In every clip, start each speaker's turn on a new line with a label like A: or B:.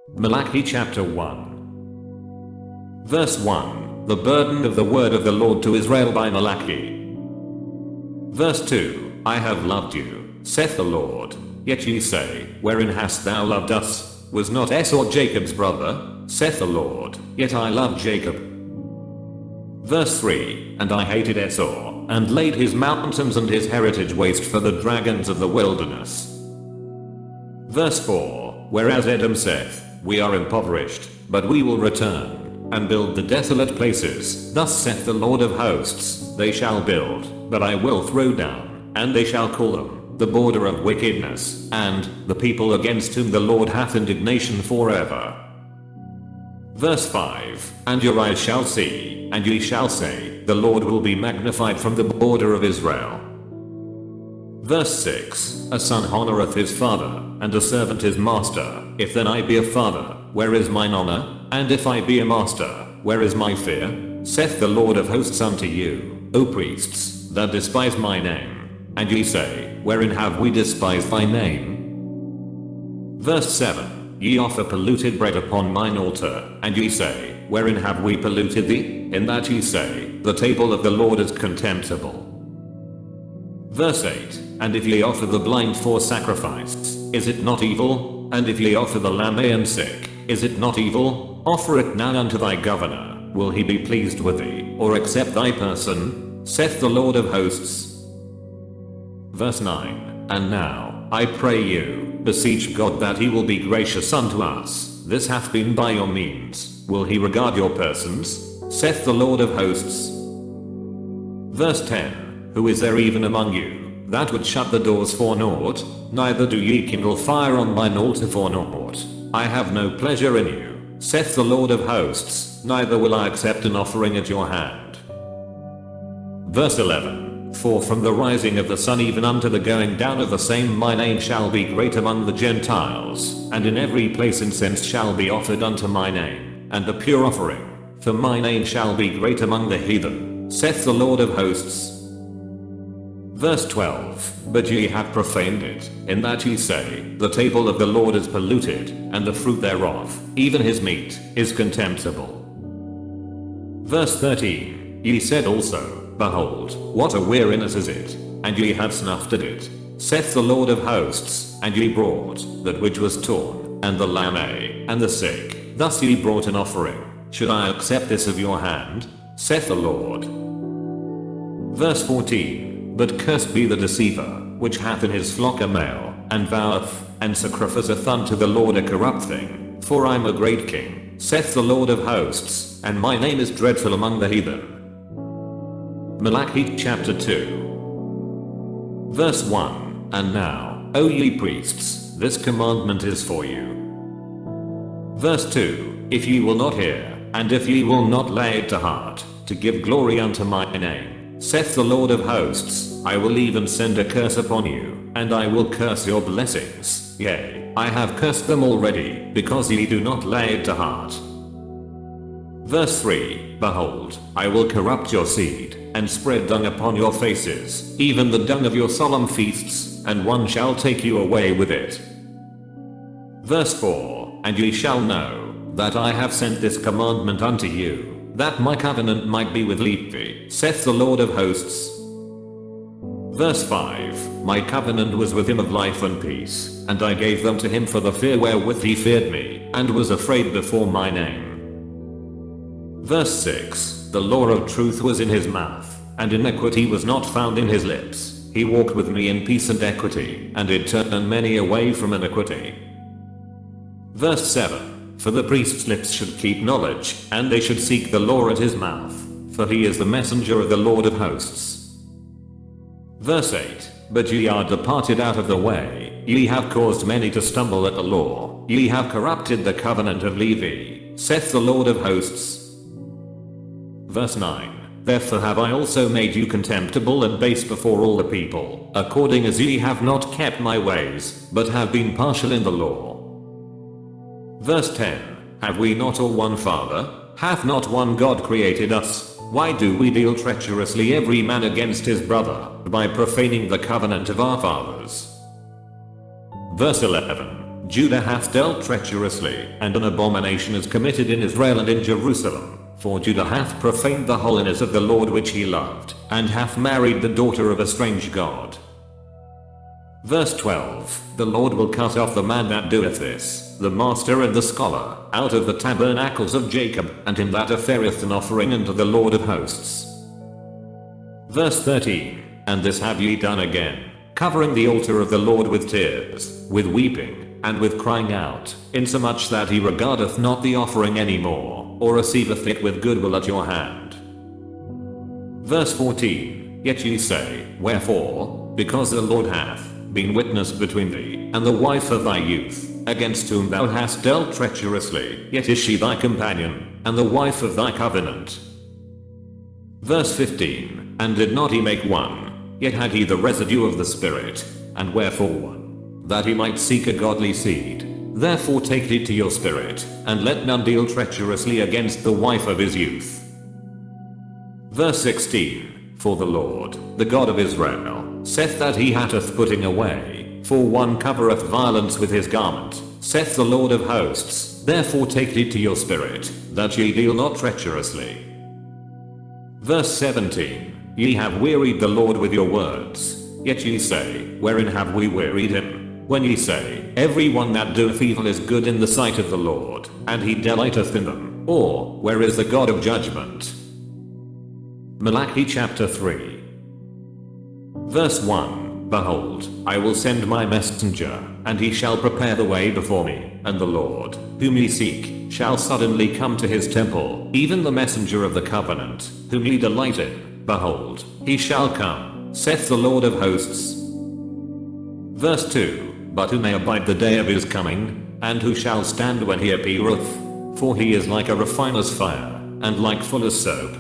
A: Malachi chapter 1. Verse 1. The burden of the word of the Lord to Israel by Malachi. Verse 2. I have loved you, saith the Lord. Yet ye say, wherein hast thou loved us? Was not Esau Jacob's brother? Saith the Lord. Yet I loved Jacob. Verse 3. And I hated Esau, and laid his mountains and his heritage waste for the dragons of the wilderness. Verse 4. Whereas Edom saith, we are impoverished, but we will return, and build the desolate places. Thus saith the Lord of hosts, they shall build, but I will throw down, and they shall call them, the border of wickedness, and, the people against whom the Lord hath indignation forever. Verse 5. And your eyes shall see, and ye shall say, the Lord will be magnified from the border of Israel. Verse 6. A son honoureth his father, and a servant his master. If then I be a father, where is mine honour? And if I be a master, where is my fear? Saith the Lord of hosts unto you, O priests, that despise my name. And ye say, wherein have we despised thy name? Verse 7. Ye offer polluted bread upon mine altar, and ye say, wherein have we polluted thee? In that ye say, the table of the Lord is contemptible. Verse 8. And if ye offer the blind for sacrifice, is it not evil? And if ye offer the lame and sick, is it not evil? Offer it now unto thy governor. Will he be pleased with thee, or accept thy person? Saith the Lord of hosts. Verse 9. And now, I pray you, beseech God that he will be gracious unto us. This hath been by your means. Will he regard your persons? Saith the Lord of hosts. Verse 10. Who is there even among you, that would shut the doors for naught? Neither do ye kindle fire on mine altar for naught. I have no pleasure in you, saith the Lord of hosts, neither will I accept an offering at your hand. Verse 11. For from the rising of the sun even unto the going down of the same my name shall be great among the Gentiles, and in every place incense shall be offered unto my name, and the pure offering, for my name shall be great among the heathen, saith the Lord of hosts. Verse 12. But ye have profaned it, in that ye say, the table of the Lord is polluted, and the fruit thereof, even his meat, is contemptible. Verse 13. Ye said also, behold, what a weariness is it, and ye have snuffed at it, saith the Lord of hosts, and ye brought that which was torn, and the lame, and the sick, thus ye brought an offering. Should I accept this of your hand? Saith the Lord. Verse 14. But cursed be the deceiver, which hath in his flock a male, and voweth, and sacrificeth unto the Lord a corrupt thing. For I am a great king, saith the Lord of hosts, and my name is dreadful among the heathen. Malachi chapter 2. Verse 1. And now, O ye priests, this commandment is for you. Verse 2. If ye will not hear, and if ye will not lay it to heart, to give glory unto my name, saith the Lord of hosts, I will even send a curse upon you, and I will curse your blessings. Yea, I have cursed them already, because ye do not lay it to heart. Verse 3. Behold, I will corrupt your seed, and spread dung upon your faces, even the dung of your solemn feasts, and one shall take you away with it. Verse 4. And ye shall know, that I have sent this commandment unto you, that my covenant might be with Levi, saith the Lord of hosts. Verse 5. My covenant was with him of life and peace, and I gave them to him for the fear wherewith he feared me, and was afraid before my name. Verse 6. The law of truth was in his mouth, and iniquity was not found in his lips. He walked with me in peace and equity, and did turn many away from iniquity. Verse 7. For the priest's lips should keep knowledge, and they should seek the law at his mouth, for he is the messenger of the Lord of hosts. Verse 8. But ye are departed out of the way, ye have caused many to stumble at the law, ye have corrupted the covenant of Levi, saith the Lord of hosts. Verse 9. Therefore have I also made you contemptible and base before all the people, according as ye have not kept my ways, but have been partial in the law. Verse 10. Have we not all one Father? Hath not one God created us? Why do we deal treacherously every man against his brother, by profaning the covenant of our fathers? Verse 11. Judah hath dealt treacherously, and an abomination is committed in Israel and in Jerusalem. For Judah hath profaned the holiness of the Lord which he loved, and hath married the daughter of a strange god. Verse 12, the Lord will cut off the man that doeth this, the master and the scholar, out of the tabernacles of Jacob, and him that offereth an offering unto the Lord of hosts. Verse 13, and this have ye done again, covering the altar of the Lord with tears, with weeping, and with crying out, insomuch that he regardeth not the offering any more, or receiveth it with goodwill at your hand. Verse 14, yet ye say, wherefore? Because the Lord hath been witness between thee and the wife of thy youth, against whom thou hast dealt treacherously, yet is she thy companion, and the wife of thy covenant. Verse 15, and did not he make one, yet had he the residue of the Spirit, and wherefore one? That he might seek a godly seed. Therefore take heed to your spirit, and let none deal treacherously against the wife of his youth. Verse 16, for the Lord, the God of Israel, saith that he hateth putting away, for one covereth violence with his garment, saith the Lord of hosts, therefore take heed to your spirit, that ye deal not treacherously. Verse 17, ye have wearied the Lord with your words, yet ye say, wherein have we wearied him? When ye say, every one that doeth evil is good in the sight of the Lord, and he delighteth in them, or, where is the God of judgment? Malachi chapter 3. Verse 1, behold, I will send my messenger, and he shall prepare the way before me, and the Lord, whom ye seek, shall suddenly come to his temple, even the messenger of the covenant, whom ye delight in, behold, he shall come, saith the Lord of hosts. Verse 2, but who may abide the day of his coming, and who shall stand when he appeareth? For he is like a refiner's fire, and like fuller's soap.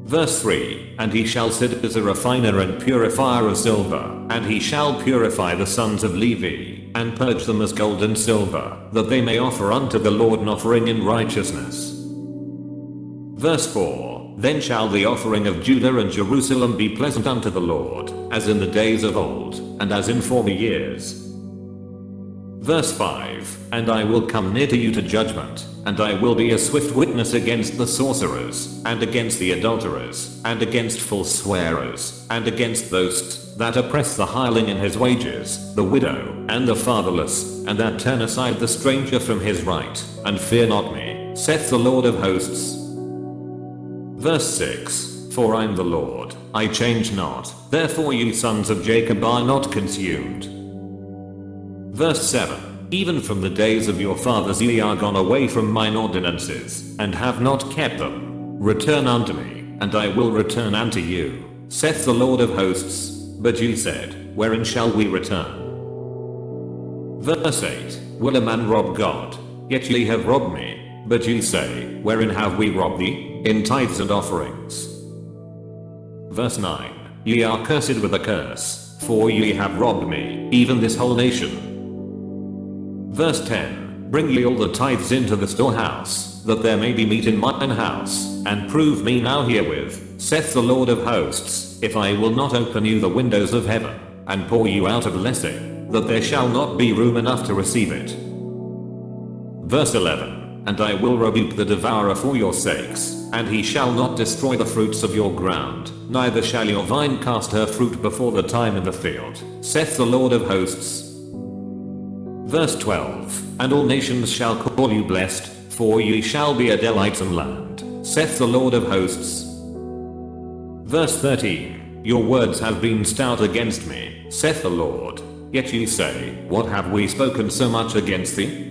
A: Verse 3, and he shall sit as a refiner and purifier of silver, and he shall purify the sons of Levi, and purge them as gold and silver, that they may offer unto the Lord an offering in righteousness. Verse 4, then shall the offering of Judah and Jerusalem be pleasant unto the Lord, as in the days of old, and as in former years. Verse 5, and I will come near to you to judgment, and I will be a swift witness against the sorcerers, and against the adulterers, and against false swearers, and against those that oppress the hireling in his wages, the widow, and the fatherless, and that turn aside the stranger from his right, and fear not me, saith the Lord of hosts. Verse 6, for I am the Lord, I change not, therefore you sons of Jacob are not consumed. Verse 7, even from the days of your fathers ye are gone away from mine ordinances, and have not kept them. Return unto me, and I will return unto you, saith the Lord of hosts. But ye said, wherein shall we return? Verse 8, will a man rob God? Yet ye have robbed me. But ye say, wherein have we robbed thee? In tithes and offerings. Verse 9, ye are cursed with a curse, for ye have robbed me, even this whole nation. Verse 10, bring ye all the tithes into the storehouse, that there may be meat in mine house, and prove me now herewith, saith the Lord of hosts, if I will not open you the windows of heaven, and pour you out a blessing, that there shall not be room enough to receive it. Verse 11, and I will rebuke the devourer for your sakes, and he shall not destroy the fruits of your ground, neither shall your vine cast her fruit before the time in the field, saith the Lord of hosts. Verse 12, and all nations shall call you blessed, for ye shall be a delightsome land, saith the Lord of hosts. Verse 13, your words have been stout against me, saith the Lord, yet ye say, what have we spoken so much against thee?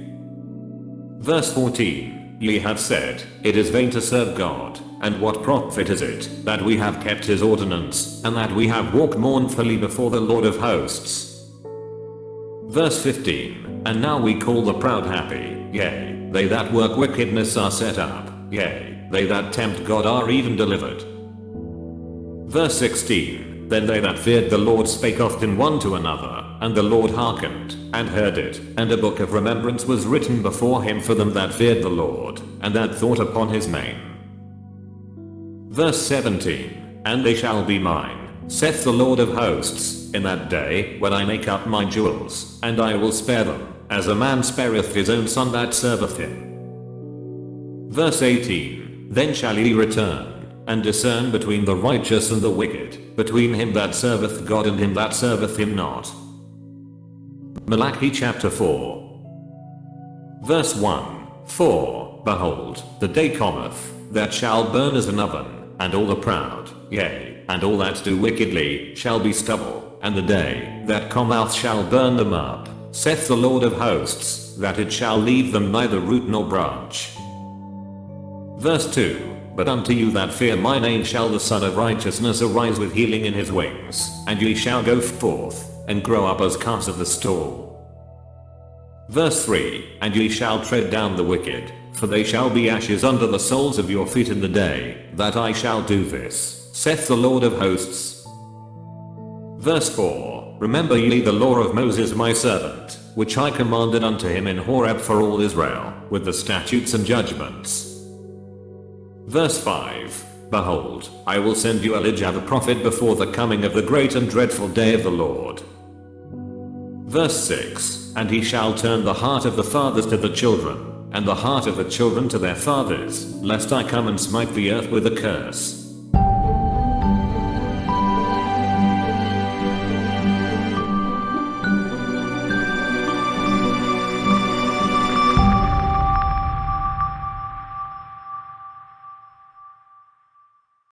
A: Verse 14, ye have said, it is vain to serve God, and what profit is it, that we have kept his ordinance, and that we have walked mournfully before the Lord of hosts? Verse 15, and now we call the proud happy, yea, they that work wickedness are set up, yea, they that tempt God are even delivered. Verse 16, then they that feared the Lord spake often one to another, and the Lord hearkened, and heard it, and a book of remembrance was written before him for them that feared the Lord, and that thought upon his name. Verse 17, and they shall be mine, saith the Lord of hosts, in that day when I make up my jewels, and I will spare them, as a man spareth his own son that serveth him. Verse 18. Then shall ye return, and discern between the righteous and the wicked, between him that serveth God and him that serveth him not. Malachi chapter 4. Verse 1. For, behold, the day cometh, that shall burn as an oven, and all the proud, yea, and all that do wickedly, shall be stubble, and the day that cometh shall burn them up, saith the Lord of hosts, that it shall leave them neither root nor branch. Verse 2. But unto you that fear my name shall the Son of Righteousness arise with healing in his wings, and ye shall go forth, and grow up as calves of the stall. Verse 3. And ye shall tread down the wicked, for they shall be ashes under the soles of your feet in the day that I shall do this, saith the Lord of hosts. Verse 4. Remember ye the law of Moses my servant, which I commanded unto him in Horeb for all Israel, with the statutes and judgments. Verse 5. Behold, I will send you Elijah the prophet before the coming of the great and dreadful day of the Lord. Verse 6. And he shall turn the heart of the fathers to the children, and the heart of the children to their fathers, lest I come and smite the earth with a curse.